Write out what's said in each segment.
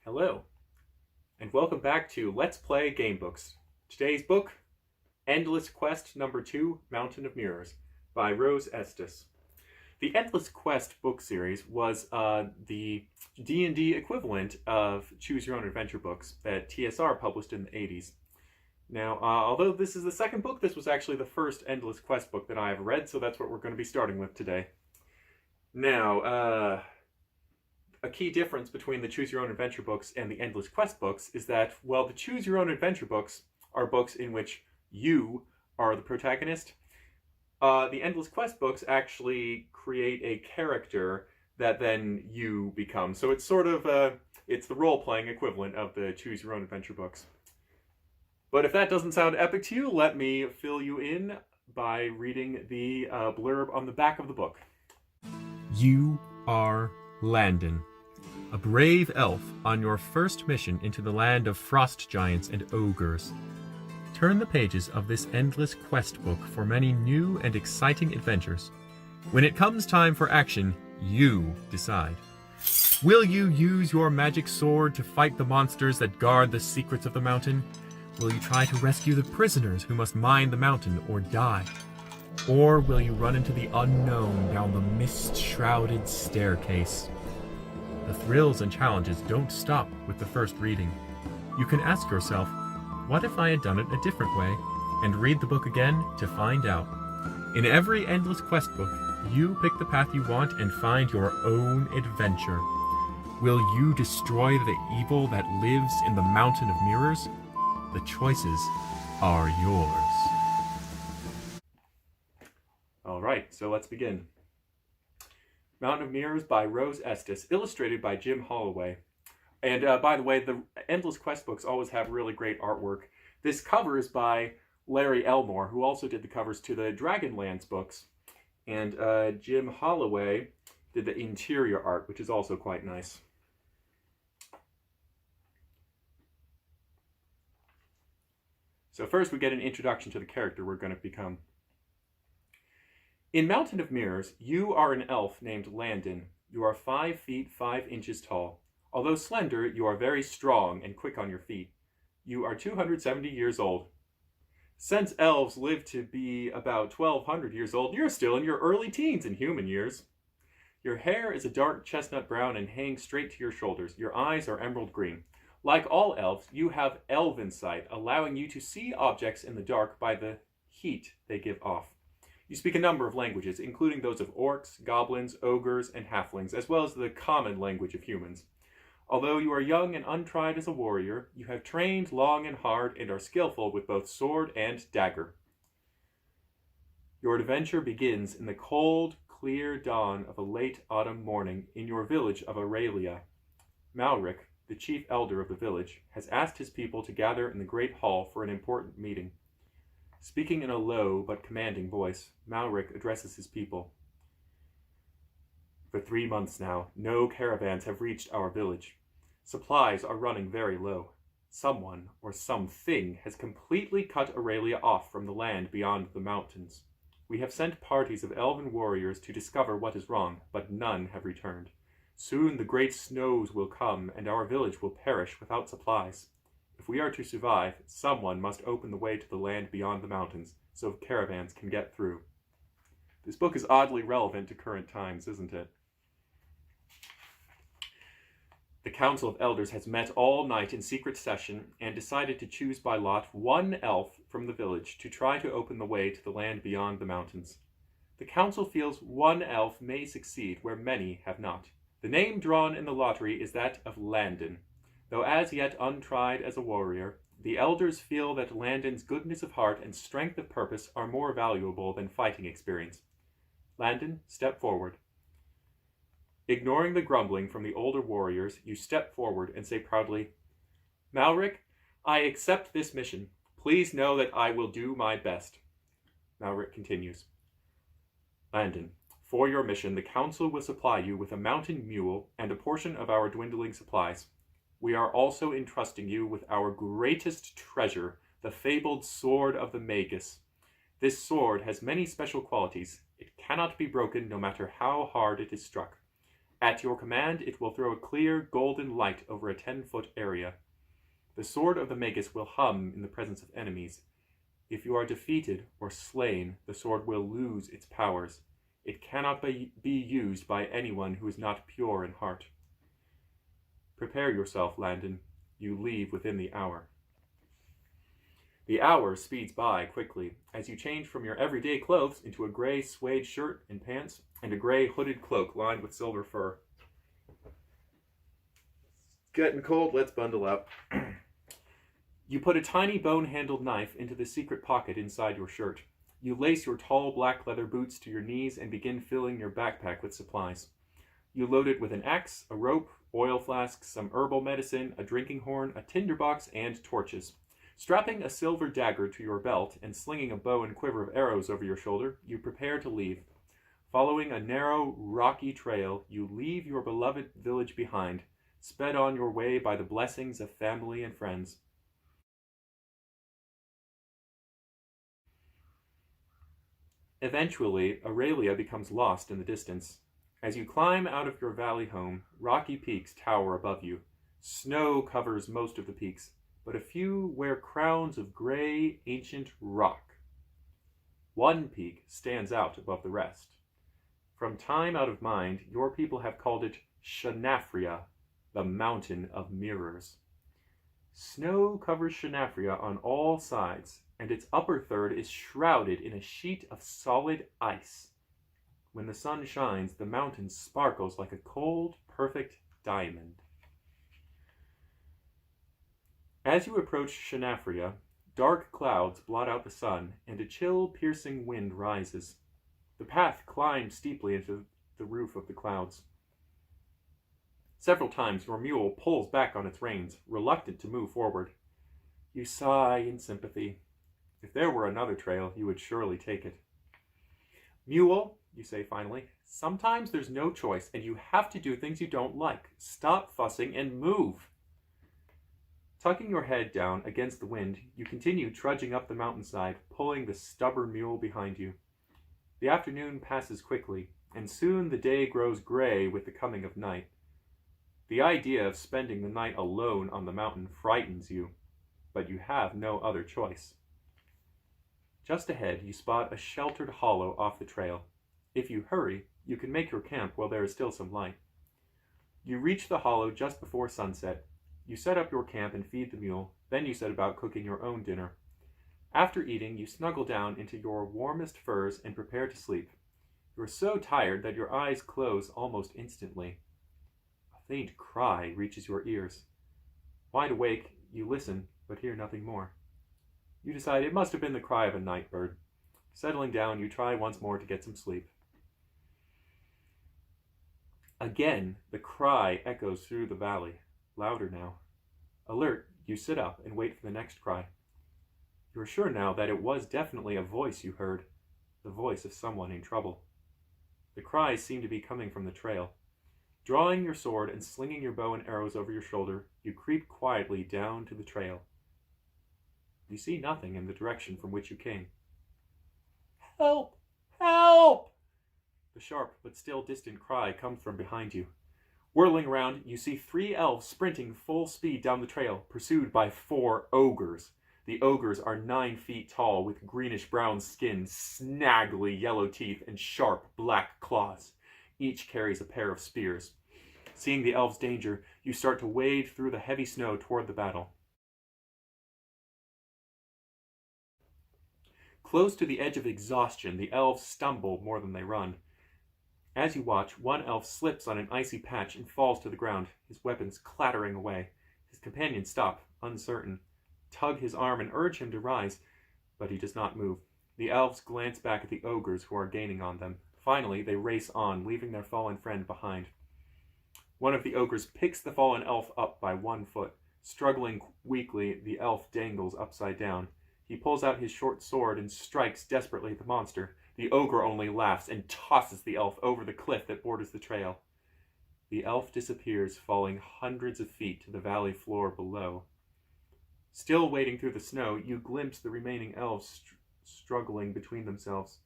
Hello, and welcome back to Let's Play Game Books. Today's book, Endless Quest Number 2, Mountain of Mirrors, by Rose Estes. The Endless Quest book series was the D&D equivalent of Choose Your Own Adventure books that TSR published in the 80s. Now, although this is the second book, this was actually the first Endless Quest book that I have read, so that's what we're going to be starting with today. Now, a key difference between the Choose Your Own Adventure books and the Endless Quest books is that, well, the Choose Your Own Adventure books are books in which you are the protagonist. The Endless Quest books actually create a character that then you become. So it's sort of, it's the role-playing equivalent of the Choose Your Own Adventure books. But if that doesn't sound epic to you, let me fill you in by reading the blurb on the back of the book. You are Landon, a brave elf on your first mission into the land of frost giants and ogres. Turn the pages of this endless quest book for many new and exciting adventures. When it comes time for action, you decide. Will you use your magic sword to fight the monsters that guard the secrets of the mountain? Will you try to rescue the prisoners who must mine the mountain or die? Or will you run into the unknown down the mist-shrouded staircase? The thrills and challenges don't stop with the first reading. You can ask yourself, what if I had done it a different way? And read the book again to find out. In every Endless Quest book, you pick the path you want and find your own adventure. Will you destroy the evil that lives in the Mountain of Mirrors? The choices are yours. All right, so let's begin. Mountain of Mirrors by Rose Estes, illustrated by Jim Holloway. And by the way, the Endless Quest books always have really great artwork. This cover is by Larry Elmore, who also did the covers to the Dragonlance books. And Jim Holloway did the interior art, which is also quite nice. So first we get an introduction to the character we're going to become. In Mountain of Mirrors, you are an elf named Landon. You are 5 feet 5 inches tall. Although slender, you are very strong and quick on your feet. You are 270 years old. Since elves live to be about 1,200 years old, you're still in your early teens in human years. Your hair is a dark chestnut brown and hangs straight to your shoulders. Your eyes are emerald green. Like all elves, you have elven sight, allowing you to see objects in the dark by the heat they give off. You speak a number of languages, including those of orcs, goblins, ogres, and halflings, as well as the common language of humans. Although you are young and untried as a warrior, you have trained long and hard and are skillful with both sword and dagger. Your adventure begins in the cold, clear dawn of a late autumn morning in your village of Aurelia. Malric, the chief elder of the village, has asked his people to gather in the great hall for an important meeting. Speaking in a low but commanding voice, Malric addresses his people. For 3 months now, no caravans have reached our village. Supplies are running very low. Someone or something has completely cut Aurelia off from the land beyond the mountains. We have sent parties of elven warriors to discover what is wrong, but none have returned. Soon the great snows will come, and our village will perish without supplies. If we are to survive, someone must open the way to the land beyond the mountains, so caravans can get through. This book is oddly relevant to current times, isn't it? The Council of Elders has met all night in secret session and decided to choose by lot one elf from the village to try to open the way to the land beyond the mountains. The council feels one elf may succeed where many have not. The name drawn in the lottery is that of Landon. Though as yet untried as a warrior, the elders feel that Landon's goodness of heart and strength of purpose are more valuable than fighting experience. Landon, step forward. Ignoring the grumbling from the older warriors, you step forward and say proudly, Malric, I accept this mission. Please know that I will do my best. Malric continues. Landon, for your mission, the council will supply you with a mountain mule and a portion of our dwindling supplies. We are also entrusting you with our greatest treasure, the fabled Sword of the Magus. This sword has many special qualities. It cannot be broken no matter how hard it is struck. At your command, it will throw a clear, golden light over a 10-foot area. The sword of the Magus will hum in the presence of enemies. If you are defeated or slain, the sword will lose its powers. It cannot be used by anyone who is not pure in heart. Prepare yourself, Landon. You leave within the hour. The hour speeds by quickly as you change from your everyday clothes into a gray suede shirt and pants and a gray hooded cloak lined with silver fur. Getting cold, let's bundle up. You put a tiny bone-handled knife into the secret pocket inside your shirt. You lace your tall black leather boots to your knees and begin filling your backpack with supplies. You load it with an axe, a rope, oil flasks, some herbal medicine, a drinking horn, a tinderbox, and torches. Strapping a silver dagger to your belt and slinging a bow and quiver of arrows over your shoulder, you prepare to leave. Following a narrow, rocky trail, you leave your beloved village behind, sped on your way by the blessings of family and friends. Eventually, Aurelia becomes lost in the distance. As you climb out of your valley home, rocky peaks tower above you. Snow covers most of the peaks, but a few wear crowns of gray, ancient rock. One peak stands out above the rest. From time out of mind, your people have called it Shanafria, the Mountain of Mirrors. Snow covers Shanafria on all sides, and its upper third is shrouded in a sheet of solid ice. When the sun shines, the mountain sparkles like a cold, perfect diamond. As you approach Shanafria, dark clouds blot out the sun, and a chill, piercing wind rises. The path climbs steeply into the roof of the clouds. Several times your mule pulls back on its reins, reluctant to move forward. You sigh in sympathy. If there were another trail, you would surely take it. Mule, you say finally, sometimes there's no choice, and you have to do things you don't like. Stop fussing and move. Tucking your head down against the wind, you continue trudging up the mountainside, pulling the stubborn mule behind you. The afternoon passes quickly, and soon the day grows gray with the coming of night. The idea of spending the night alone on the mountain frightens you, but you have no other choice. Just ahead, you spot a sheltered hollow off the trail. If you hurry, you can make your camp while there is still some light. You reach the hollow just before sunset. You set up your camp and feed the mule, then you set about cooking your own dinner. After eating, you snuggle down into your warmest furs and prepare to sleep. You are so tired that your eyes close almost instantly. A faint cry reaches your ears. Wide awake, you listen, but hear nothing more. You decide it must have been the cry of a night bird. Settling down, you try once more to get some sleep. Again, the cry echoes through the valley, louder now. Alert, you sit up and wait for the next cry. You are sure now that it was definitely a voice you heard, the voice of someone in trouble. The cries seem to be coming from the trail. Drawing your sword and slinging your bow and arrows over your shoulder, you creep quietly down to the trail. You see nothing in the direction from which you came. Help! Help! The sharp but still distant cry comes from behind you. Whirling around, you see 3 elves sprinting full speed down the trail, pursued by 4 ogres. The ogres are 9 feet tall, with greenish-brown skin, snaggly yellow teeth, and sharp black claws. Each carries a pair of spears. Seeing the elves' danger, you start to wade through the heavy snow toward the battle. Close to the edge of exhaustion, the elves stumble more than they run. As you watch, one elf slips on an icy patch and falls to the ground, his weapons clattering away. His companions stop, uncertain, tug his arm and urge him to rise, but he does not move. The elves glance back at the ogres who are gaining on them. Finally, they race on, leaving their fallen friend behind. One of the ogres picks the fallen elf up by 1 foot. Struggling weakly, the elf dangles upside down. He pulls out his short sword and strikes desperately at the monster. The ogre only laughs and tosses the elf over the cliff that borders the trail. The elf disappears, falling hundreds of feet to the valley floor below. Still wading through the snow, you glimpse the remaining elves struggling between themselves.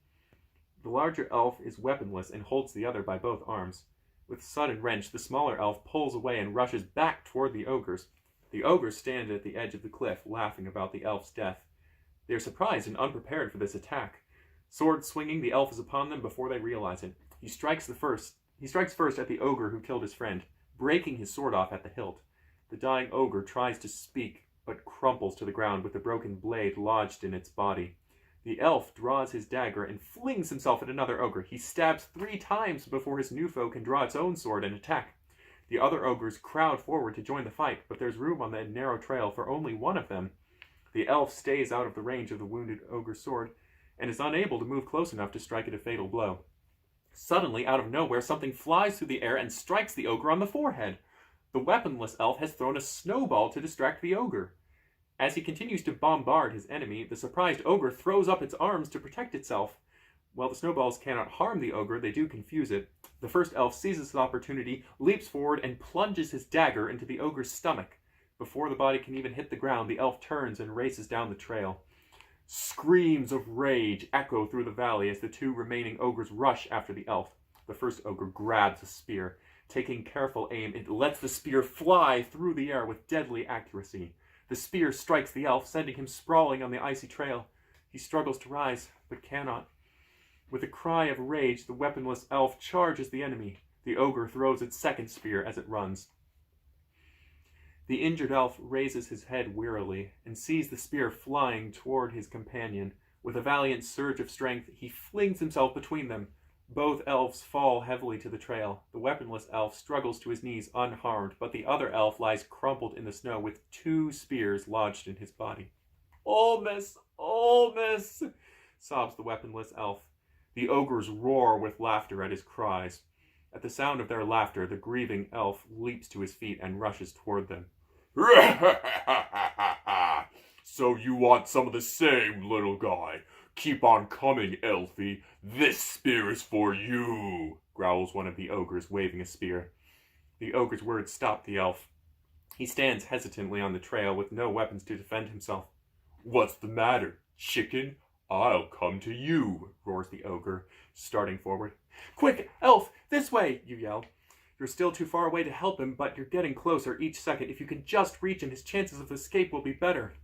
The larger elf is weaponless and holds the other by both arms. With sudden wrench, the smaller elf pulls away and rushes back toward the ogres. The ogres stand at the edge of the cliff, laughing about the elf's death. They are surprised and unprepared for this attack. Sword swinging, the elf is upon them before they realize it. He strikes first at the ogre who killed his friend, breaking his sword off at the hilt. The dying ogre tries to speak, but crumples to the ground with the broken blade lodged in its body. The elf draws his dagger and flings himself at another ogre. He stabs 3 times before his new foe can draw its own sword and attack. The other ogres crowd forward to join the fight, but there's room on the narrow trail for only one of them. The elf stays out of the range of the wounded ogre's sword and is unable to move close enough to strike it a fatal blow. Suddenly, out of nowhere, something flies through the air and strikes the ogre on the forehead. The weaponless elf has thrown a snowball to distract the ogre. As he continues to bombard his enemy, the surprised ogre throws up its arms to protect itself. While the snowballs cannot harm the ogre, they do confuse it. The first elf seizes the opportunity, leaps forward, and plunges his dagger into the ogre's stomach. Before the body can even hit the ground, the elf turns and races down the trail. Screams of rage echo through the valley as the 2 remaining ogres rush after the elf. The first ogre grabs a spear. Taking careful aim, it lets the spear fly through the air with deadly accuracy. The spear strikes the elf, sending him sprawling on the icy trail. He struggles to rise, but cannot. With a cry of rage, the weaponless elf charges the enemy. The ogre throws its second spear as it runs. The injured elf raises his head wearily and sees the spear flying toward his companion. With a valiant surge of strength, he flings himself between them. Both elves fall heavily to the trail. The weaponless elf struggles to his knees unharmed, but the other elf lies crumpled in the snow with 2 spears lodged in his body. "Olmus! Olmus!" sobs the weaponless elf. The ogres roar with laughter at his cries. At the sound of their laughter, the grieving elf leaps to his feet and rushes toward them. "So you want some of the same, little guy? Keep on coming, Elfie. This spear is for you," growls one of the ogres, waving a spear. The ogre's words stop the elf. He stands hesitantly on the trail with no weapons to defend himself. "What's the matter, chicken? I'll come to you," roars the ogre, starting forward. "Quick, elf, this way," you yell. You're still too far away to help him, but you're getting closer each second. If you can just reach him, his chances of escape will be better.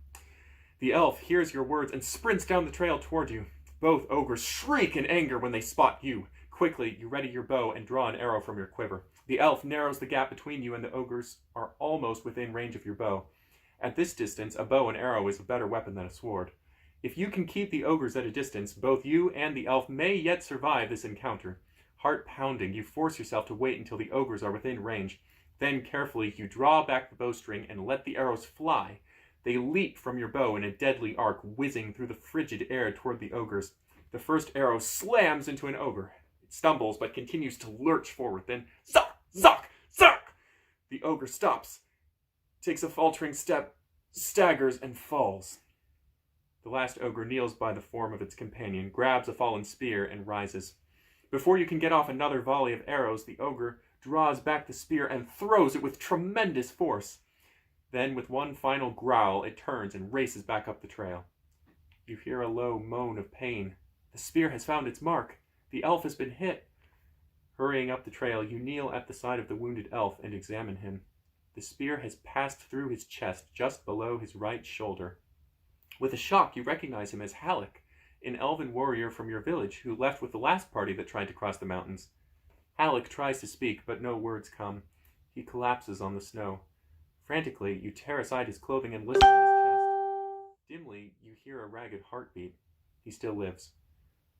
The elf hears your words and sprints down the trail toward you. Both ogres shriek in anger when they spot you. Quickly, you ready your bow and draw an arrow from your quiver. The elf narrows the gap between you, and the ogres are almost within range of your bow. At this distance, a bow and arrow is a better weapon than a sword. If you can keep the ogres at a distance, both you and the elf may yet survive this encounter. Heart pounding, you force yourself to wait until the ogres are within range. Then carefully, you draw back the bowstring and let the arrows fly. They leap from your bow in a deadly arc, whizzing through the frigid air toward the ogres. The first arrow slams into an ogre. It stumbles, but continues to lurch forward. Then, zuck, zuck, zuck! The ogre stops, takes a faltering step, staggers, and falls. The last ogre kneels by the form of its companion, grabs a fallen spear, and rises. Before you can get off another volley of arrows, the ogre draws back the spear and throws it with tremendous force. Then, with one final growl, it turns and races back up the trail. You hear a low moan of pain. The spear has found its mark. The elf has been hit. Hurrying up the trail, you kneel at the side of the wounded elf and examine him. The spear has passed through his chest, just below his right shoulder. With a shock, you recognize him as Halleck, an elven warrior from your village who left with the last party that tried to cross the mountains. Halleck tries to speak, but no words come. He collapses on the snow. Frantically, you tear aside his clothing and listen at his chest. Dimly, you hear a ragged heartbeat. He still lives.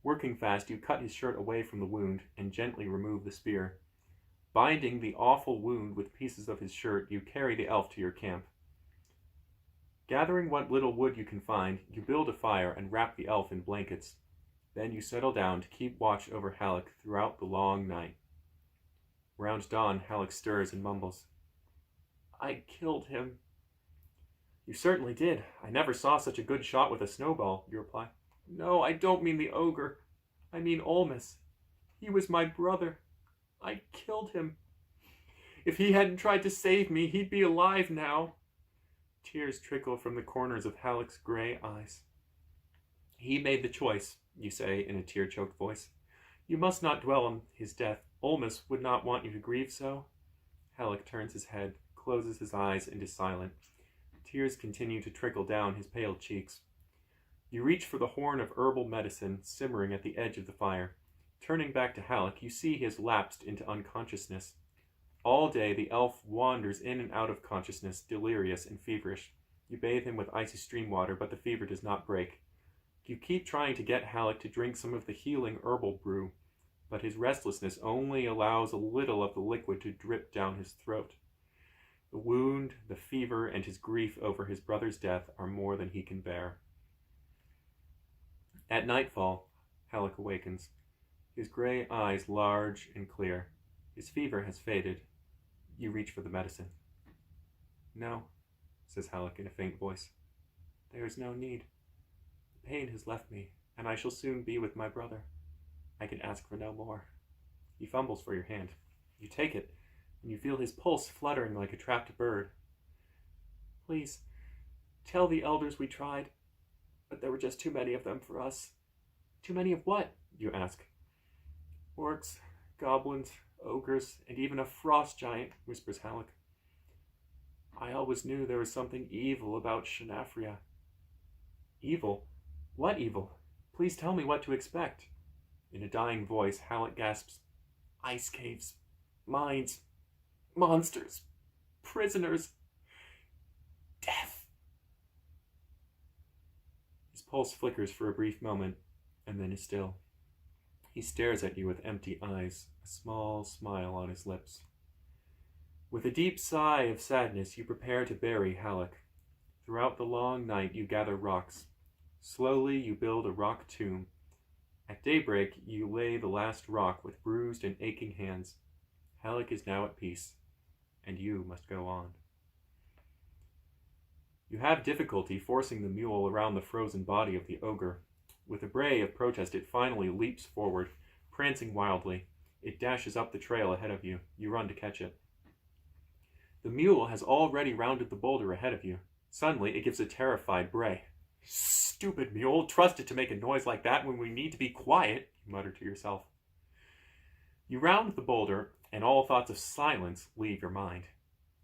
Working fast, you cut his shirt away from the wound and gently remove the spear. Binding the awful wound with pieces of his shirt, you carry the elf to your camp. Gathering what little wood you can find, you build a fire and wrap the elf in blankets. Then you settle down to keep watch over Halleck throughout the long night. Around dawn, Halleck stirs and mumbles, "I killed him." "You certainly did. I never saw such a good shot with a snowball," you reply. "No, I don't mean the ogre. I mean Olmus. He was my brother. I killed him. If he hadn't tried to save me, he'd be alive now." Tears trickle from the corners of Halleck's gray eyes. "He made the choice," you say in a tear-choked voice. "You must not dwell on his death. Olmus would not want you to grieve so. Halleck turns his head, closes his eyes, and is silent. Tears continue to trickle down his pale cheeks. You reach for the horn of herbal medicine simmering at the edge of the fire. Turning back to Halleck, you see he has lapsed into unconsciousness. All day the elf wanders in and out of consciousness, delirious and feverish. You bathe him with icy stream water, but the fever does not break. You keep trying to get Halleck to drink some of the healing herbal brew, but his restlessness only allows a little of the liquid to drip down his throat. The wound, the fever, and his grief over his brother's death are more than he can bear. At nightfall, Halleck awakens, his gray eyes large and clear. His fever has faded. You reach for the medicine. No, says Halleck in a faint voice. There is no need. The pain has left me, and I shall soon be with my brother. I can ask for no more. He fumbles for your hand. You take it, and you feel his pulse fluttering like a trapped bird. Please, tell the elders we tried, but there were just too many of them for us. Too many of what? You ask. Orcs, goblins, ogres, and even a frost giant, whispers Halleck. I always knew there was something evil about Shanafria. Evil? What evil? Please tell me what to expect. In a dying voice, Halleck gasps, Ice caves, mines, monsters, prisoners, death. His pulse flickers for a brief moment, and then is still. He stares at you with empty eyes, a small smile on his lips. With a deep sigh of sadness, you prepare to bury Halleck. Throughout the long night, you gather rocks. Slowly, you build a rock tomb. At daybreak, you lay the last rock with bruised and aching hands. Halleck is now at peace, and you must go on. You have difficulty forcing the mule around the frozen body of the ogre. With a bray of protest, it finally leaps forward, prancing wildly. It dashes up the trail ahead of you. You run to catch it. The mule has already rounded the boulder ahead of you. Suddenly, it gives a terrified bray. Stupid mule, trust it to make a noise like that when we need to be quiet, you mutter to yourself. You round the boulder, and all thoughts of silence leave your mind.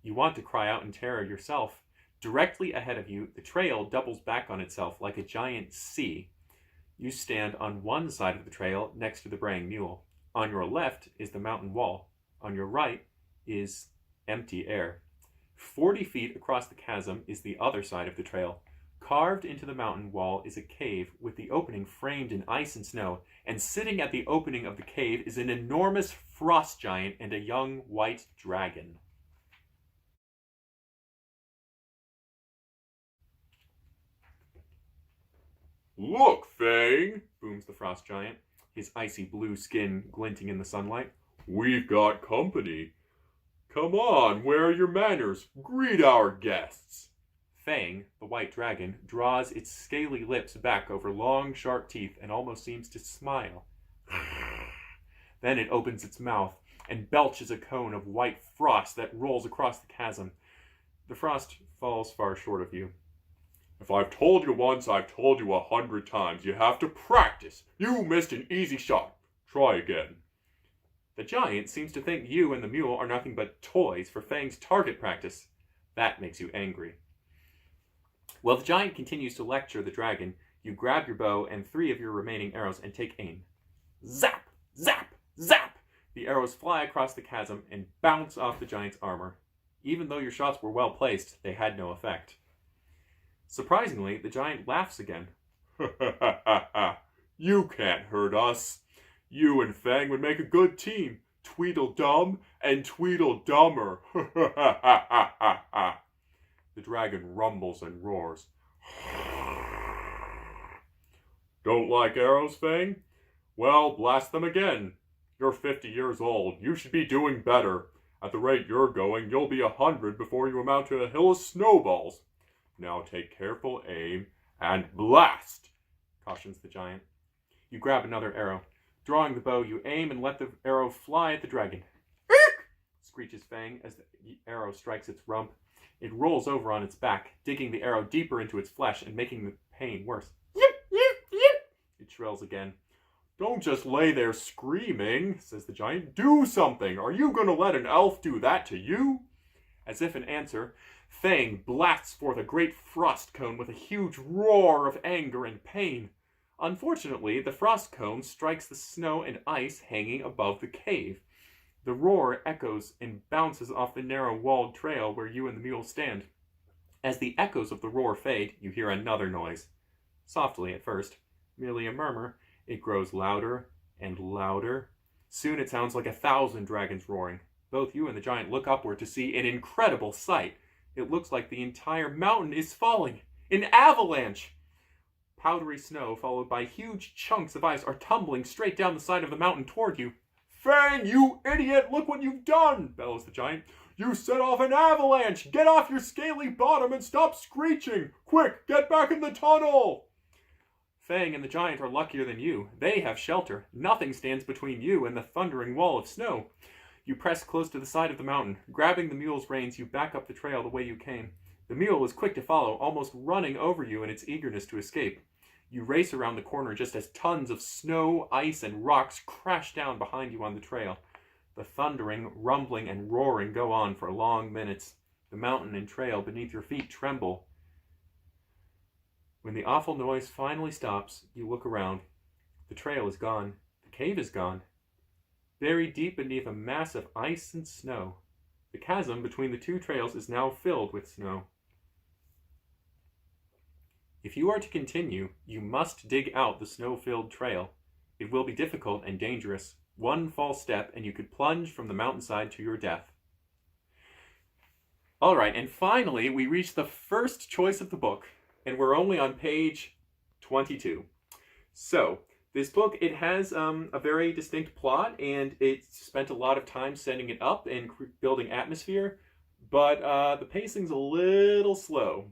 You want to cry out in terror yourself. Directly ahead of you, the trail doubles back on itself like a giant C. You stand on one side of the trail next to the braying mule. On your left is the mountain wall. On your right is empty air. 40 feet across the chasm is the other side of the trail. Carved into the mountain wall is a cave with the opening framed in ice and snow, and sitting at the opening of the cave is an enormous frost giant and a young white dragon. Look, Fang, booms the frost giant, his icy blue skin glinting in the sunlight. We've got company. Come on, where are your manners? Greet our guests. Fang, the white dragon, draws its scaly lips back over long, sharp teeth and almost seems to smile. Then it opens its mouth and belches a cone of white frost that rolls across the chasm. The frost falls far short of you. If I've told you once, I've told you 100 times. You have to practice. You missed an easy shot. Try again. The giant seems to think you and the mule are nothing but toys for Fang's target practice. That makes you angry. While the giant continues to lecture the dragon, you grab your bow and 3 of your remaining arrows and take aim. Zap! Zap! Zap! The arrows fly across the chasm and bounce off the giant's armor. Even though your shots were well placed, they had no effect. Surprisingly, the giant laughs again. You can't hurt us. You and Fang would make a good team. Tweedledum and Tweedledummer. The dragon rumbles and roars. Don't like arrows, Fang? Well, blast them again. You're 50 years old. You should be doing better. At the rate you're going, you'll be 100 before you amount to a hill of snowballs. Now take careful aim and blast, cautions the giant. You grab another arrow. Drawing the bow, you aim and let the arrow fly at the dragon. Eek! Screeches Fang as the arrow strikes its rump. It rolls over on its back, digging the arrow deeper into its flesh and making the pain worse. Yip, yip, yip! It shrills again. "Don't just lay there screaming," says the giant. "Do something! Are you going to let an elf do that to you?" As if in answer, Fang blasts forth a great frost cone with a huge roar of anger and pain. Unfortunately, the frost cone strikes the snow and ice hanging above the cave. The roar echoes and bounces off the narrow walled trail where you and the mule stand. As the echoes of the roar fade, you hear another noise. Softly at first, merely a murmur, it grows louder and louder. Soon it sounds like 1,000 dragons roaring. Both you and the giant look upward to see an incredible sight. It looks like the entire mountain is falling. An avalanche! Powdery snow, followed by huge chunks of ice, are tumbling straight down the side of the mountain toward you. "Fang, you idiot! Look what you've done!" bellows the giant. "You set off an avalanche! Get off your scaly bottom and stop screeching! Quick, get back in the tunnel!" Fang and the giant are luckier than you. They have shelter. Nothing stands between you and the thundering wall of snow. You press close to the side of the mountain. Grabbing the mule's reins, you back up the trail the way you came. The mule is quick to follow, almost running over you in its eagerness to escape. You race around the corner just as tons of snow, ice, and rocks crash down behind you on the trail. The thundering, rumbling, and roaring go on for long minutes. The mountain and trail beneath your feet tremble. When the awful noise finally stops, you look around. The trail is gone. The cave is gone. Buried deep beneath a mass of ice and snow. The chasm between the two trails is now filled with snow. If you are to continue, you must dig out the snow-filled trail. It will be difficult and dangerous. One false step and you could plunge from the mountainside to your death. All right, and finally we reach the first choice of the book, and we're only on page 22. So, this book, it has a very distinct plot, and it spent a lot of time setting it up and building atmosphere, but the pacing's a little slow.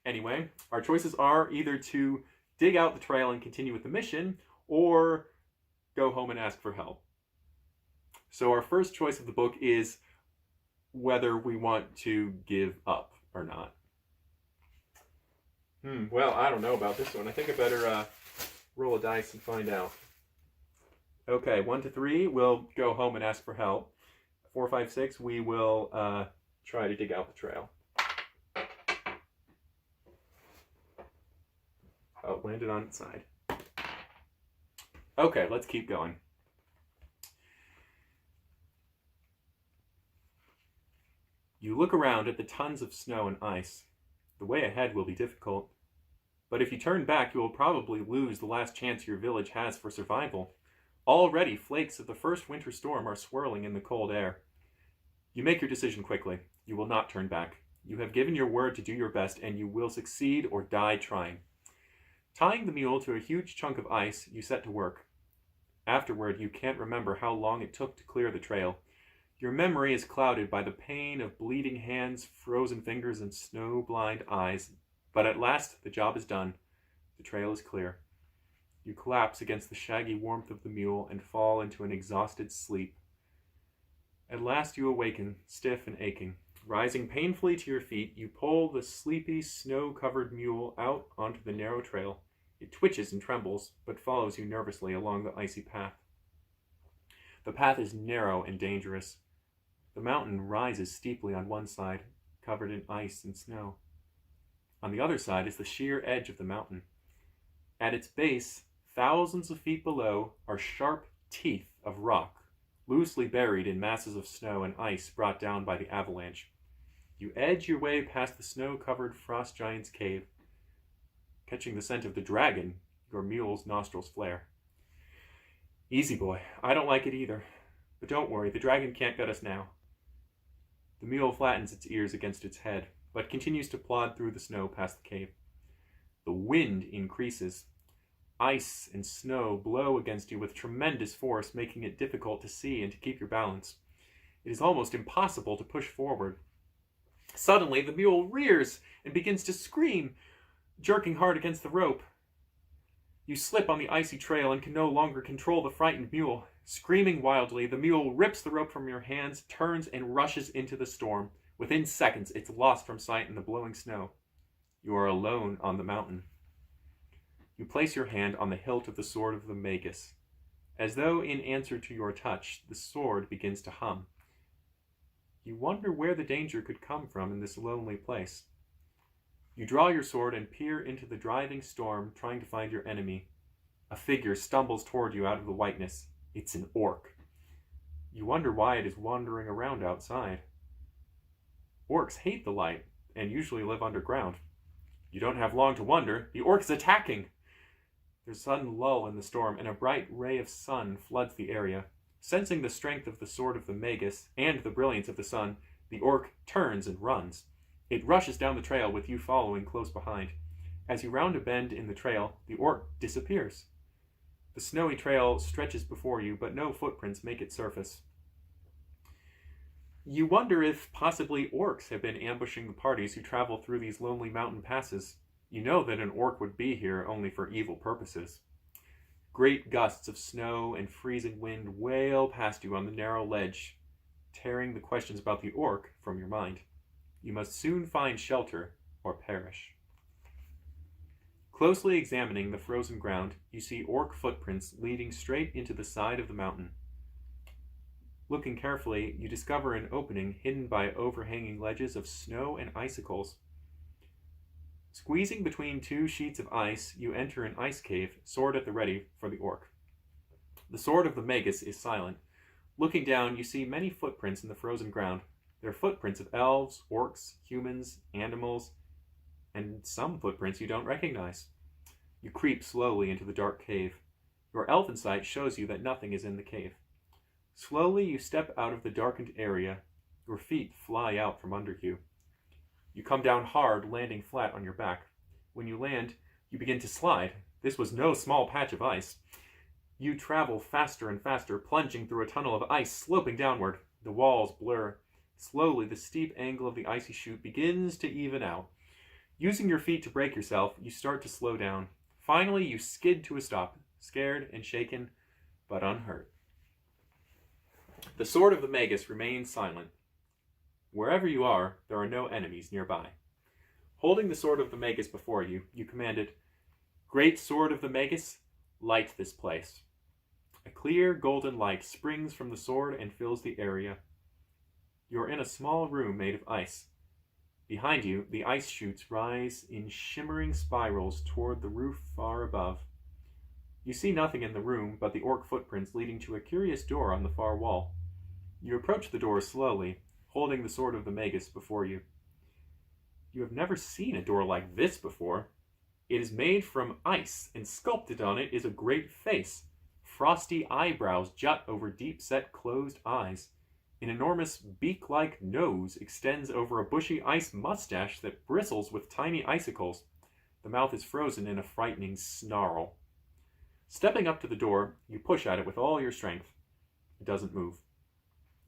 Anyway, our choices are either to dig out the trail and continue with the mission, or go home and ask for help. So our first choice of the book is whether we want to give up or not. Well, I don't know about this one. I think I better roll a dice and find out. Okay, 1 to 3, we'll go home and ask for help. 4, 5, 6, we will try to dig out the trail. Oh, landed on its side. Okay, let's keep going. You look around at the tons of snow and ice. The way ahead will be difficult. But if you turn back, you will probably lose the last chance your village has for survival. Already, flakes of the first winter storm are swirling in the cold air. You make your decision quickly. You will not turn back. You have given your word to do your best, and you will succeed or die trying. Tying the mule to a huge chunk of ice, you set to work. Afterward, you can't remember how long it took to clear the trail. Your memory is clouded by the pain of bleeding hands, frozen fingers, and snow-blind eyes. But at last, the job is done. The trail is clear. You collapse against the shaggy warmth of the mule and fall into an exhausted sleep. At last you awaken, stiff and aching. Rising painfully to your feet, you pull the sleepy, snow-covered mule out onto the narrow trail. It twitches and trembles, but follows you nervously along the icy path. The path is narrow and dangerous. The mountain rises steeply on one side, covered in ice and snow. On the other side is the sheer edge of the mountain. At its base, thousands of feet below, are sharp teeth of rock, loosely buried in masses of snow and ice brought down by the avalanche. You edge your way past the snow-covered frost giant's cave. Catching the scent of the dragon, your mule's nostrils flare. Easy, boy. I don't like it either. But don't worry, the dragon can't get us now. The mule flattens its ears against its head, but continues to plod through the snow past the cave. The wind increases. Ice and snow blow against you with tremendous force, making it difficult to see and to keep your balance. It is almost impossible to push forward. Suddenly, the mule rears and begins to scream, jerking hard against the rope. You slip on the icy trail and can no longer control the frightened mule. Screaming wildly, the mule rips the rope from your hands, turns, and rushes into the storm. Within seconds, it's lost from sight in the blowing snow. You are alone on the mountain. You place your hand on the hilt of the sword of the Magus. As though in answer to your touch, the sword begins to hum. You wonder where the danger could come from in this lonely place. You draw your sword and peer into the driving storm, trying to find your enemy. A figure stumbles toward you out of the whiteness. It's an orc. You wonder why it is wandering around outside. Orcs hate the light and usually live underground. You don't have long to wonder. The orc is attacking. There's a sudden lull in the storm, and a bright ray of sun floods the area. Sensing the strength of the sword of the Magus and the brilliance of the sun, the orc turns and runs. It rushes down the trail with you following close behind. As you round a bend in the trail, the orc disappears. The snowy trail stretches before you, but no footprints make it surface. You wonder if possibly orcs have been ambushing the parties who travel through these lonely mountain passes. You know that an orc would be here only for evil purposes. Great gusts of snow and freezing wind wail past you on the narrow ledge, tearing the questions about the orc from your mind. You must soon find shelter or perish. Closely examining the frozen ground, you see orc footprints leading straight into the side of the mountain. Looking carefully, you discover an opening hidden by overhanging ledges of snow and icicles. Squeezing between two sheets of ice, you enter an ice cave, sword at the ready for the orc. The sword of the Magus is silent. Looking down, you see many footprints in the frozen ground. They're footprints of elves, orcs, humans, animals, and some footprints you don't recognize. You creep slowly into the dark cave. Your elfin sight shows you that nothing is in the cave. Slowly you step out of the darkened area. Your feet fly out from under you. You come down hard, landing flat on your back. When you land, you begin to slide. This was no small patch of ice. You travel faster and faster, plunging through a tunnel of ice, sloping downward. The walls blur. Slowly, the steep angle of the icy chute begins to even out. Using your feet to brake yourself, you start to slow down. Finally, you skid to a stop, scared and shaken, but unhurt. The sword of the Magus remains silent. Wherever you are, there are no enemies nearby. Holding the sword of the Magus before you, you commanded, "Great sword of the Magus, light this place." A clear golden light springs from the sword and fills the area. You are in a small room made of ice. Behind you, the ice chutes rise in shimmering spirals toward the roof far above. You see nothing in the room but the orc footprints leading to a curious door on the far wall. You approach the door slowly, holding the sword of the Magus before you. You have never seen a door like this before. It is made from ice, and sculpted on it is a great face. Frosty eyebrows jut over deep-set closed eyes. An enormous beak-like nose extends over a bushy ice mustache that bristles with tiny icicles. The mouth is frozen in a frightening snarl. Stepping up to the door, you push at it with all your strength. It doesn't move.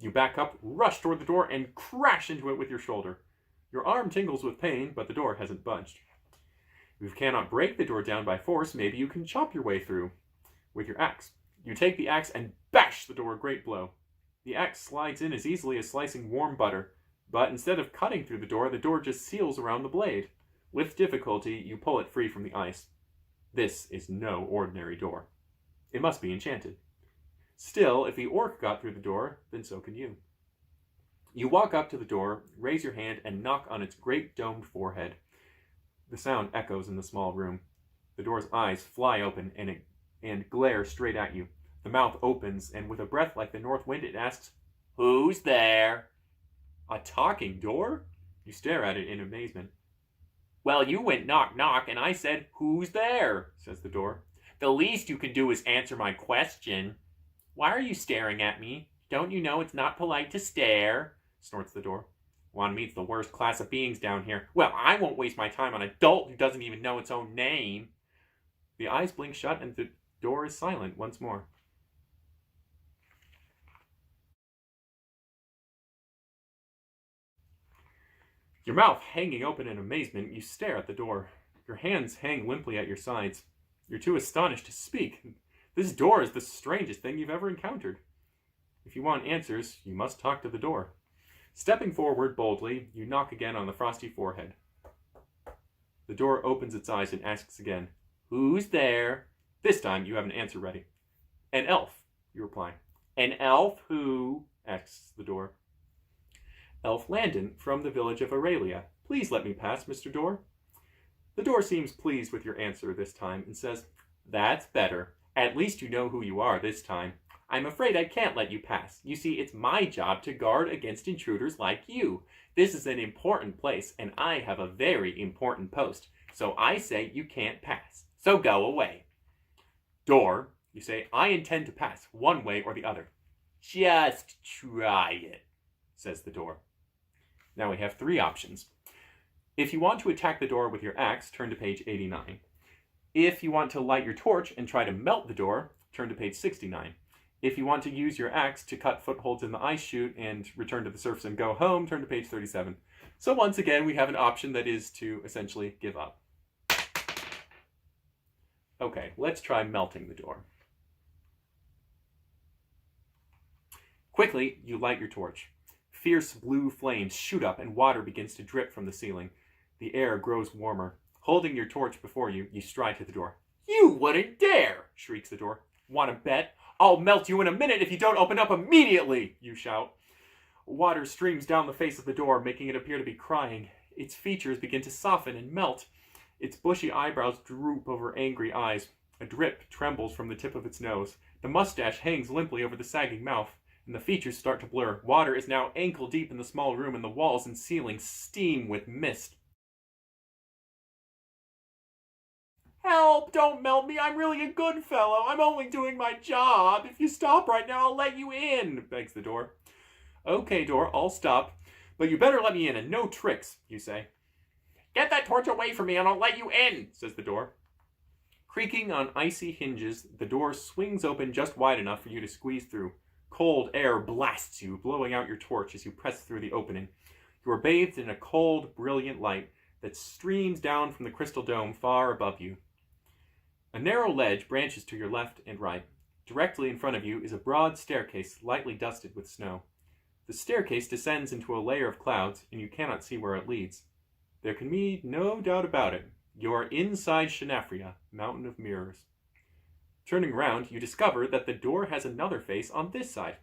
You back up, rush toward the door, and crash into it with your shoulder. Your arm tingles with pain, but the door hasn't budged. If you cannot break the door down by force, maybe you can chop your way through with your axe. You take the axe and bash the door a great blow. The axe slides in as easily as slicing warm butter, but instead of cutting through the door just seals around the blade. With difficulty, you pull it free from the ice. This is no ordinary door. It must be enchanted. Still, if the orc got through the door, then so can you. You walk up to the door, raise your hand, and knock on its great domed forehead. The sound echoes in the small room. The door's eyes fly open and glare straight at you. The mouth opens, and with a breath like the north wind, it asks, "Who's there?" A talking door? You stare at it in amazement. "Well, you went knock knock, and I said, 'Who's there?'" says the door. "The least you can do is answer my question." "Why are you staring at me? Don't you know it's not polite to stare?" snorts the door. "One meets the worst class of beings down here." "Well, I won't waste my time on a dolt who doesn't even know its own name." The eyes blink shut, and the door is silent once more. Your mouth hanging open in amazement, you stare at the door. Your hands hang limply at your sides. You're too astonished to speak. This door is the strangest thing you've ever encountered. If you want answers, you must talk to the door. Stepping forward boldly, you knock again on the frosty forehead. The door opens its eyes and asks again, Who's there? This time you have an answer ready. An elf, you reply. An elf who? Asks the door. Elf Landon from the village of Aurelia. Please let me pass, Mr. Door. The door seems pleased with your answer this time and says, That's better. At least you know who you are this time. I'm afraid I can't let you pass. You see, it's my job to guard against intruders like you. This is an important place, and I have a very important post. So I say you can't pass. So go away. Door, you say, I intend to pass one way or the other. Just try it, says the door. Now we have 3 options. If you want to attack the door with your axe, turn to page 89. If you want to light your torch and try to melt the door, turn to page 69. If you want to use your axe to cut footholds in the ice chute and return to the surface and go home, turn to page 37. So once again, we have an option that is to essentially give up. Okay, let's try melting the door. Quickly, you light your torch. Fierce blue flames shoot up and water begins to drip from the ceiling. The air grows warmer. Holding your torch before you, you stride to the door. You wouldn't dare, shrieks the door. Want to bet? I'll melt you in a minute if you don't open up immediately, you shout. Water streams down the face of the door, making it appear to be crying. Its features begin to soften and melt. Its bushy eyebrows droop over angry eyes. A drip trembles from the tip of its nose. The mustache hangs limply over the sagging mouth, and the features start to blur. Water is now ankle deep in the small room, and the walls and ceiling steam with mist. Help! Don't melt me! I'm really a good fellow! I'm only doing my job! If you stop right now, I'll let you in! Begs the door. Okay, door, I'll stop. But you better let me in, and no tricks, you say. Get that torch away from me, and I'll let you in, says the door. Creaking on icy hinges, the door swings open just wide enough for you to squeeze through. Cold air blasts you, blowing out your torch as you press through the opening. You are bathed in a cold, brilliant light that streams down from the crystal dome far above you. A narrow ledge branches to your left and right. Directly in front of you is a broad staircase lightly dusted with snow. The staircase descends into a layer of clouds, and you cannot see where it leads. There can be no doubt about it. You are inside Shenafria, Mountain of Mirrors. Turning around, you discover that the door has another face on this side.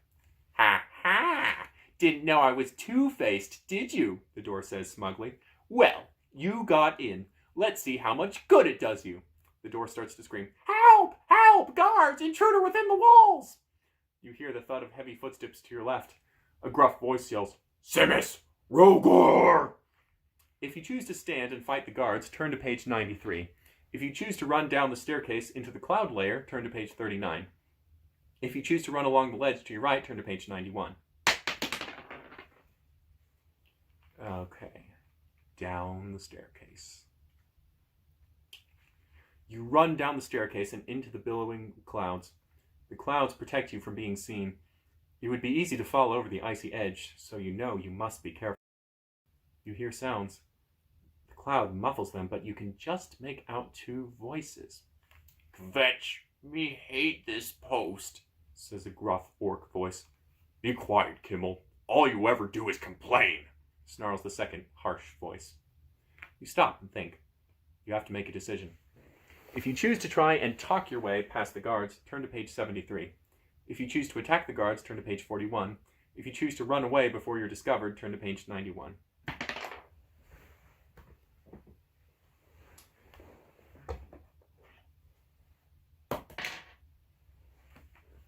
Ha ha! Didn't know I was two-faced, did you? The door says smugly. Well, you got in. Let's see how much good it does you. The door starts to scream, Help! Help! Guards! Intruder within the walls! You hear the thud of heavy footsteps to your left. A gruff voice yells, Simis! Rogor! If you choose to stand and fight the guards, turn to page 93. If you choose to run down the staircase into the cloud layer, turn to page 39. If you choose to run along the ledge to your right, turn to page 91. Okay. Down the staircase. You run down the staircase and into the billowing clouds. The clouds protect you from being seen. It would be easy to fall over the icy edge, so you know you must be careful. You hear sounds. The cloud muffles them, but you can just make out 2 voices. Kvetch, me hate this post, says a gruff orc voice. Be quiet, Kimmel. All you ever do is complain, snarls the second harsh voice. You stop and think. You have to make a decision. If you choose to try and talk your way past the guards, turn to page 73. If you choose to attack the guards, turn to page 41. If you choose to run away before you're discovered, turn to page 91.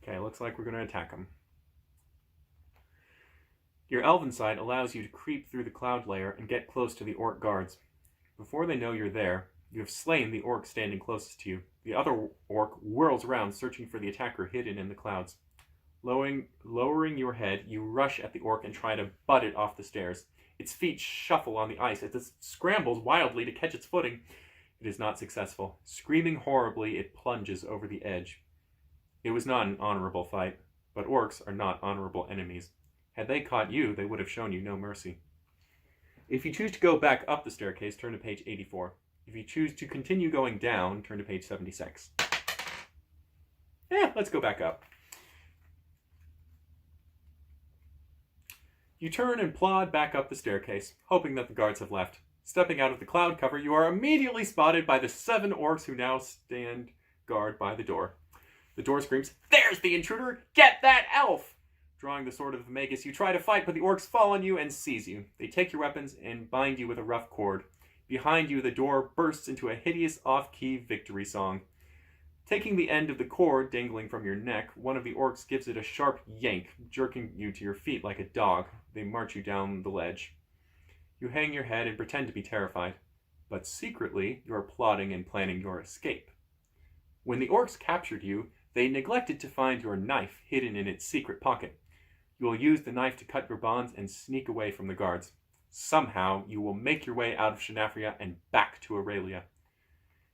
Okay, looks like we're going to attack them. Your elven sight allows you to creep through the cloud layer and get close to the orc guards. Before they know you're there, you have slain the orc standing closest to you. The other orc whirls around, searching for the attacker hidden in the clouds. Lowering your head, you rush at the orc and try to butt it off the stairs. Its feet shuffle on the ice as it scrambles wildly to catch its footing. It is not successful. Screaming horribly, it plunges over the edge. It was not an honorable fight, but orcs are not honorable enemies. Had they caught you, they would have shown you no mercy. If you choose to go back up the staircase, turn to page 84. If you choose to continue going down, turn to page 76. Let's go back up. You turn and plod back up the staircase, hoping that the guards have left. Stepping out of the cloud cover, you are immediately spotted by the 7 orcs who now stand guard by the door. The door screams, "There's the intruder! Get that elf!" Drawing the sword of the Magus, you try to fight, but the orcs fall on you and seize you. They take your weapons and bind you with a rough cord. Behind you, the door bursts into a hideous off-key victory song. Taking the end of the cord dangling from your neck, one of the orcs gives it a sharp yank, jerking you to your feet like a dog. They march you down the ledge. You hang your head and pretend to be terrified, but secretly you are plotting and planning your escape. When the orcs captured you, they neglected to find your knife hidden in its secret pocket. You will use the knife to cut your bonds and sneak away from the guards. Somehow, you will make your way out of Shenafria and back to Aurelia.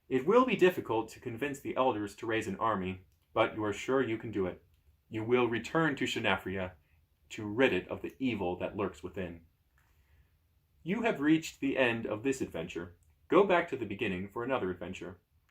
It will be difficult to convince the elders to raise an army, but you are sure you can do it. You will return to Shenafria to rid it of the evil that lurks within. You have reached the end of this adventure. Go back to the beginning for another adventure.